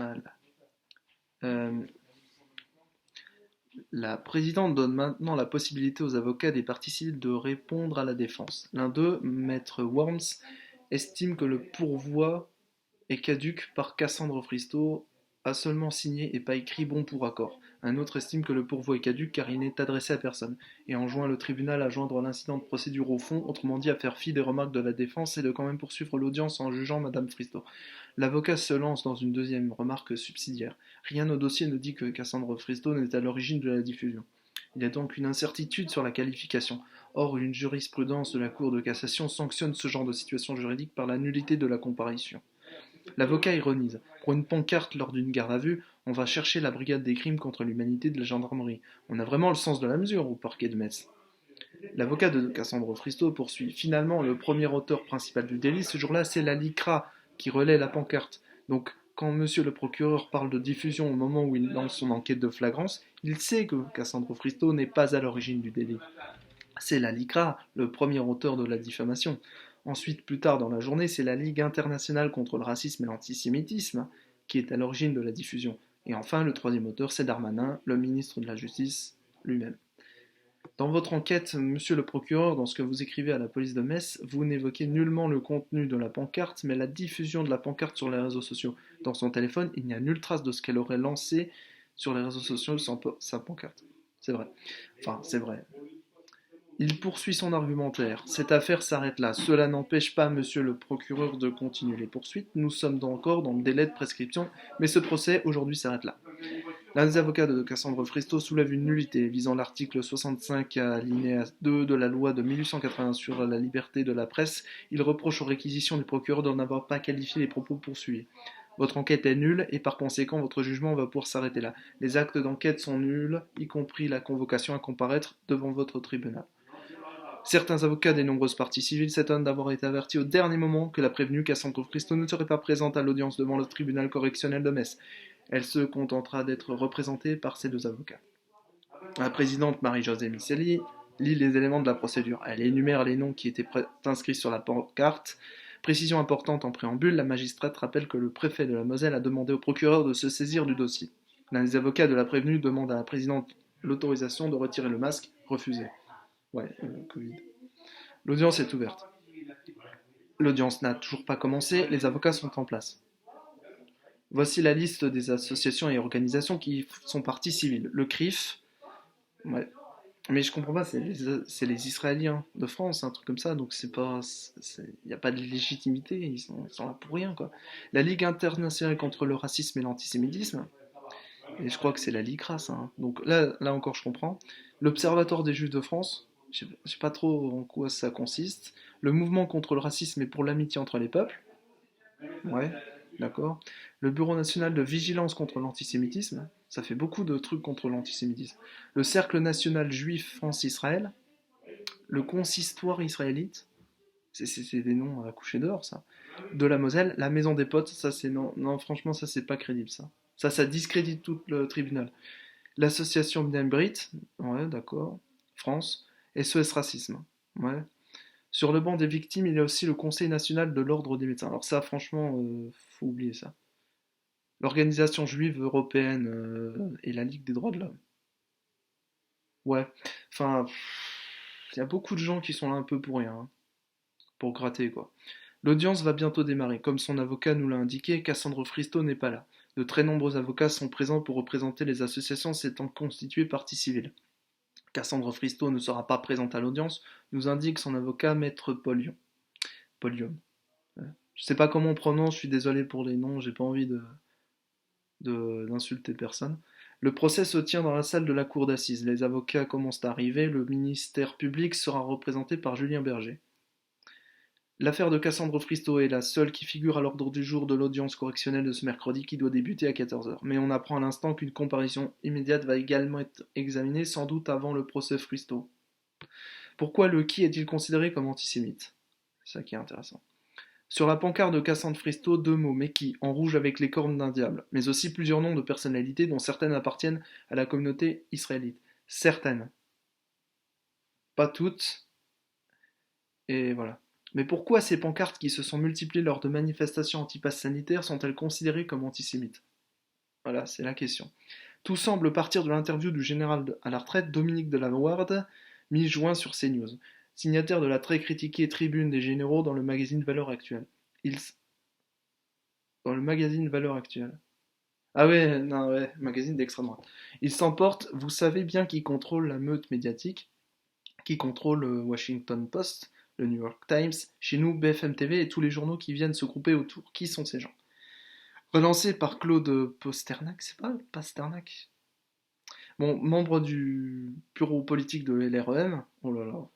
Voilà. Euh, La présidente donne maintenant la possibilité aux avocats des parties civiles de répondre à la défense. L'un d'eux, maître Worms, estime que le pourvoi est caduc par Cassandre Fristo a seulement signé et pas écrit bon pour accord. Un autre estime que le pourvoi est caduc car il n'est adressé à personne et enjoint le tribunal à joindre l'incident de procédure au fond, autrement dit à faire fi des remarques de la défense et de quand même poursuivre l'audience en jugeant Madame Fristo. L'avocat se lance dans une deuxième remarque subsidiaire. Rien au dossier ne dit que Cassandre Fristo n'est à l'origine de la diffusion. Il y a donc une incertitude sur la qualification. Or, une jurisprudence de la Cour de cassation sanctionne ce genre de situation juridique par la nullité de la comparution. L'avocat ironise. Pour une pancarte lors d'une garde à vue, on va chercher la brigade des crimes contre l'humanité de la gendarmerie. On a vraiment le sens de la mesure au parquet de Metz. L'avocat de Cassandre Fristo poursuit. Finalement, le premier auteur principal du délit, ce jour-là, c'est la LICRA qui relaie la pancarte. Donc, quand monsieur le procureur parle de diffusion au moment où il lance son enquête de flagrance, il sait que Cassandre Fristo n'est pas à l'origine du délit. C'est la LICRA, le premier auteur de la diffamation. Ensuite, plus tard dans la journée, c'est la Ligue internationale contre le racisme et l'antisémitisme qui est à l'origine de la diffusion. Et enfin, le troisième auteur, c'est Darmanin, le ministre de la Justice lui-même. Dans votre enquête, monsieur le procureur, dans ce que vous écrivez à la police de Metz, vous n'évoquez nullement le contenu de la pancarte, mais la diffusion de la pancarte sur les réseaux sociaux. Dans son téléphone, il n'y a nulle trace de ce qu'elle aurait lancé sur les réseaux sociaux sans sa pancarte. C'est vrai. Enfin, c'est vrai. Il poursuit son argumentaire. Cette affaire s'arrête là. Cela n'empêche pas monsieur le procureur de continuer les poursuites. Nous sommes encore dans le délai de prescription, mais ce procès aujourd'hui s'arrête là. L'un des avocats de Cassandre Fristo soulève une nullité visant l'article 65 alinéa 2 de la loi de 1880 sur la liberté de la presse. Il reproche aux réquisitions du procureur d'en avoir pas qualifié les propos poursuivis. Votre enquête est nulle et par conséquent votre jugement va pouvoir s'arrêter là. Les actes d'enquête sont nuls, y compris la convocation à comparaître devant votre tribunal. Certains avocats des nombreuses parties civiles s'étonnent d'avoir été avertis au dernier moment que la prévenue Cassandre Fristo ne serait pas présente à l'audience devant le tribunal correctionnel de Metz. Elle se contentera d'être représentée par ses deux avocats. La présidente Marie-Josée Miceli lit les éléments de la procédure. Elle énumère les noms qui étaient inscrits sur la pancarte. Précision importante en préambule, la magistrate rappelle que le préfet de la Moselle a demandé au procureur de se saisir du dossier. L'un des avocats de la prévenue demande à la présidente l'autorisation de retirer le masque, refusé. Ouais, Covid. L'audience est ouverte. L'audience n'a toujours pas commencé, les avocats sont en place. Voici la liste des associations et organisations qui sont parties civiles. Le CRIF, ouais. Mais je comprends pas, c'est les Israéliens de France, un truc comme ça, donc c'est pas, il n'y a pas de légitimité, ils sont là pour rien, quoi. La Ligue internationale contre le racisme et l'antisémitisme, et je crois que c'est la LICRA, ça, hein. Donc là encore, je comprends. L'Observatoire des Juifs de France, je sais pas trop en quoi ça consiste. Le mouvement contre le racisme et pour l'amitié entre les peuples, ouais, d'accord. Le Bureau national de vigilance contre l'antisémitisme, ça fait beaucoup de trucs contre l'antisémitisme. Le Cercle national juif France-Israël, le Consistoire israélite, c'est des noms à coucher dehors, ça. De la Moselle, la Maison des Potes, ça c'est non, non, franchement, ça c'est pas crédible, ça. Ça discrédite tout le tribunal. L'association Bien Brit, ouais, d'accord. France, SOS Racisme, ouais. Sur le banc des victimes, il y a aussi le Conseil national de l'ordre des médecins. Alors ça, franchement, faut oublier ça. L'Organisation juive européenne et la Ligue des droits de l'homme. Ouais, enfin, il y a beaucoup de gens qui sont là un peu pour rien, hein, pour gratter quoi. L'audience va bientôt démarrer. Comme son avocat nous l'a indiqué, Cassandre Fristo n'est pas là. De très nombreux avocats sont présents pour représenter les associations s'étant constituées partie civile. Cassandre Fristo ne sera pas présente à l'audience, nous indique son avocat maître Polion. Polium. Je sais pas comment on prononce, je suis désolé pour les noms, j'ai pas envie d'insulter personne. Le procès se tient dans la salle de la cour d'assises. Les avocats commencent à arriver, le ministère public sera représenté par Julien Berger. L'affaire de Cassandre Fristo est la seule qui figure à l'ordre du jour de l'audience correctionnelle de ce mercredi qui doit débuter à 14h. Mais on apprend à l'instant qu'une comparution immédiate va également être examinée, sans doute avant le procès Fristo. Pourquoi le qui est-il considéré comme antisémite? C'est ça qui est intéressant. Sur la pancarte de Cassandre Fristo, deux mots, mais qui, en rouge avec les cornes d'un diable, mais aussi plusieurs noms de personnalités dont certaines appartiennent à la communauté israélite. Certaines. Pas toutes. Et voilà. Mais pourquoi ces pancartes qui se sont multipliées lors de manifestations anti-pass sanitaires sont-elles considérées comme antisémites? Voilà, c'est la question. Tout semble partir de l'interview du général à la retraite Dominique de la Warde, mi-juin sur CNews, signataire de la très critiquée Tribune des généraux dans le magazine Valeurs Actuelles. Il... Dans le magazine Valeurs Actuelles. Ah ouais, non, ouais, magazine d'extrême droite. Il s'emporte, vous savez bien qui contrôle la meute médiatique, qui contrôle le Washington Post, le New York Times, chez nous BFM TV et tous les journaux qui viennent se grouper autour. Qui sont ces gens? Relancé par Claude Posternak, c'est pas Pasternak? Bon, membre du bureau politique de LREM, oh là là,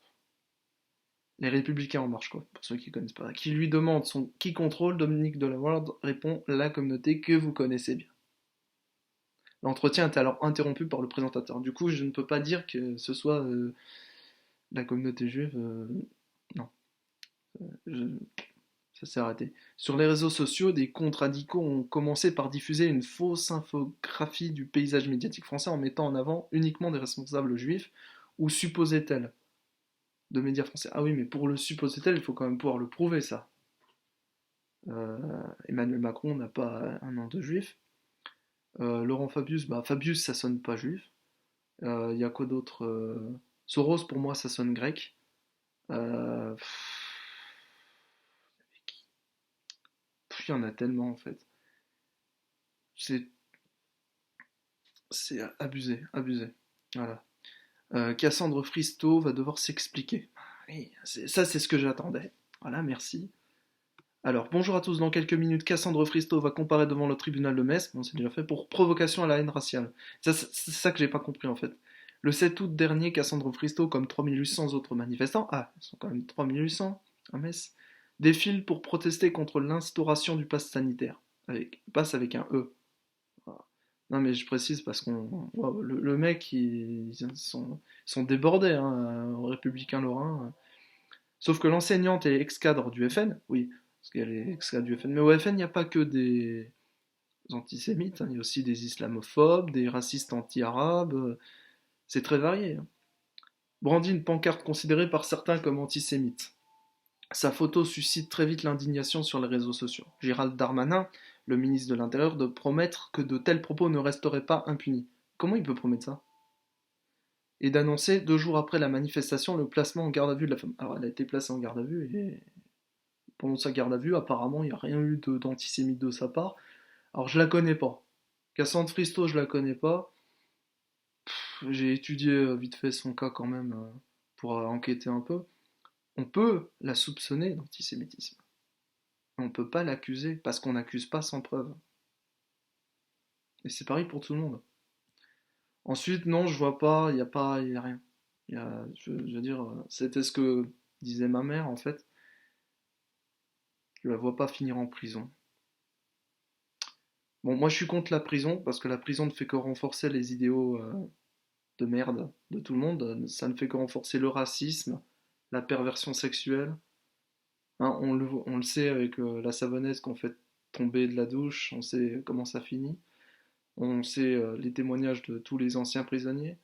les Républicains en marche quoi, pour ceux qui connaissent pas, qui lui demande qui contrôle, Dominique Delaware répond la communauté que vous connaissez bien. L'entretien est alors interrompu par le présentateur. Du coup, je ne peux pas dire que ce soit la communauté juive. Non, je- ça s'est arrêté. Sur les réseaux sociaux, des comptes radicaux ont commencé par diffuser une fausse infographie du paysage médiatique français en mettant en avant uniquement des responsables juifs, ou supposait-elle, de médias français. Ah oui, mais pour le supposait-elle, il faut quand même pouvoir le prouver, ça. Emmanuel Macron n'a pas un nom de juif. Laurent Fabius, bah Fabius, ça sonne pas juif. Il y a quoi d'autre? Soros, pour moi, ça sonne grec. Euh, Il y en a tellement, en fait. C'est c'est abusé, abusé. Voilà. Cassandre Fristo va devoir s'expliquer. Oui, ça, c'est ce que j'attendais. Voilà, merci. Alors, bonjour à tous. Dans quelques minutes, Cassandre Fristo va comparer devant le tribunal de Metz, bon, c'est déjà fait, pour provocation à la haine raciale. C'est ça que j'ai pas compris, en fait. Le 7 août dernier, Cassandre Fristo, comme 3800 autres manifestants, ah, ils sont quand même 3800 à Metz, défilent pour protester contre l'instauration du pass sanitaire. Pass avec un E. Voilà. Non, mais je précise parce qu'on. Wow, le mec, ils sont débordés, hein, aux Républicains Lorrains. Sauf que l'enseignante est ex-cadre du FN, oui, parce qu'elle est ex-cadre du FN. Mais au FN, il n'y a pas que des antisémites, hein, il y a aussi des islamophobes, des racistes anti-arabes. C'est très varié, hein. Brandit une pancarte considérée par certains comme antisémite. Sa photo suscite très vite l'indignation sur les réseaux sociaux. Gérald Darmanin, le ministre de l'Intérieur, de promettre que de tels propos ne resteraient pas impunis. Comment il peut promettre ça? Et d'annoncer 2 jours après la manifestation le placement en garde à vue de la femme. Alors elle a été placée en garde à vue et pendant sa garde à vue, apparemment il n'y a rien eu d'antisémite de sa part. Alors je la connais pas. Cassandre Fristo, je la connais pas. J'ai étudié vite fait son cas quand même pour enquêter un peu. On peut la soupçonner d'antisémitisme. On peut pas l'accuser parce qu'on n'accuse pas sans preuve. Et c'est pareil pour tout le monde. Ensuite, non, je vois pas, il y a pas, il y a rien. Je veux dire, c'était ce que disait ma mère en fait. Je la vois pas finir en prison. Bon, moi je suis contre la prison parce que la prison ne fait que renforcer les idéaux de merde de tout le monde. Ça ne fait que renforcer le racisme, la perversion sexuelle. Hein, on le sait avec la savonnaise qu'on fait tomber de la douche, on sait comment ça finit. On sait les témoignages de tous les anciens prisonniers.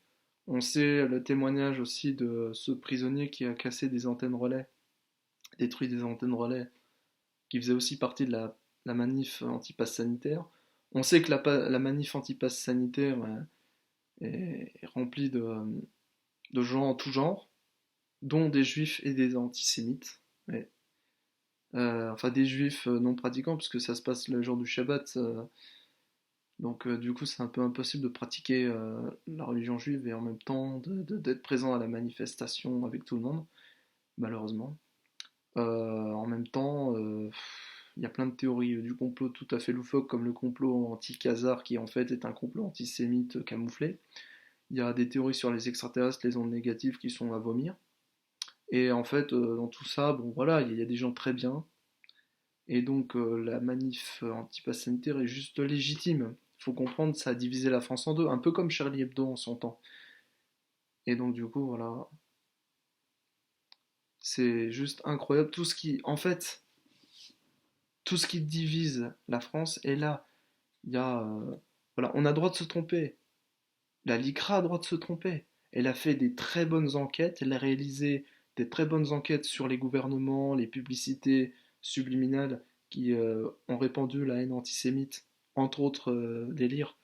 On sait le témoignage aussi de ce prisonnier qui a cassé des antennes relais, détruit des antennes relais, qui faisait aussi partie de la manif anti-pass sanitaire. On sait que la manif anti-pass sanitaire est remplie de gens en tout genre, dont des juifs et des antisémites. Ouais. Enfin, des juifs non pratiquants, puisque ça se passe le jour du Shabbat. Donc, du coup, c'est un peu impossible de pratiquer la religion juive et en même temps d'être présent à la manifestation avec tout le monde, malheureusement. En même temps, il y a plein de théories du complot tout à fait loufoques, comme le complot anti-Khazar, qui en fait est un complot antisémite camouflé. Il y a des théories sur les extraterrestres, les ondes négatives qui sont à vomir. Et en fait, dans tout ça, bon voilà, il y a des gens très bien. Et donc la manif anti-pass sanitaire est juste légitime. Il faut comprendre, ça a divisé la France en deux, un peu comme Charlie Hebdo en son temps. Et donc du coup, voilà, c'est juste incroyable. En fait, tout ce qui divise la France est là. Il y a, voilà, on a le droit de se tromper. La LICRA a le droit de se tromper. Elle a fait des très bonnes enquêtes, elle a réalisé des très bonnes enquêtes sur les gouvernements, les publicités subliminales qui ont répandu la haine antisémite entre autres délires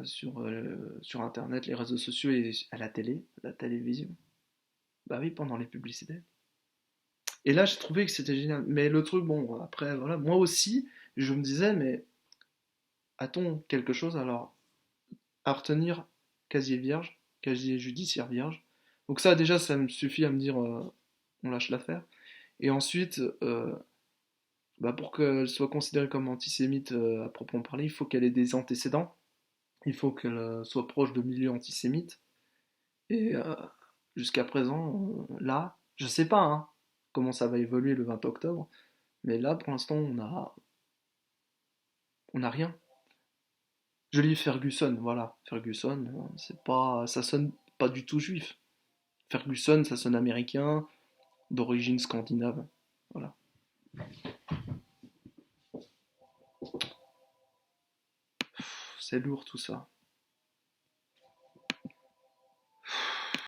sur Internet, les réseaux sociaux et à la télé, à la télévision. Bah oui, pendant les publicités. Et là, j'ai trouvé que c'était génial. Mais le truc, bon, après, voilà, moi aussi, je me disais, mais a-t-on quelque chose alors à retenir casier vierge, casier judiciaire vierge? Donc ça, déjà, ça me suffit à me dire, on lâche l'affaire. Et ensuite, bah, pour qu'elle soit considérée comme antisémite à proprement parler, il faut qu'elle ait des antécédents. Il faut qu'elle soit proche de milieux antisémites. Et jusqu'à présent, là, je sais pas hein, comment ça va évoluer le 20 octobre, mais là, pour l'instant, on a rien. Je lis Ferguson, voilà. Ferguson, c'est pas, ça sonne pas du tout juif. Ferguson, ça sonne américain, d'origine scandinave. Voilà. C'est lourd tout ça.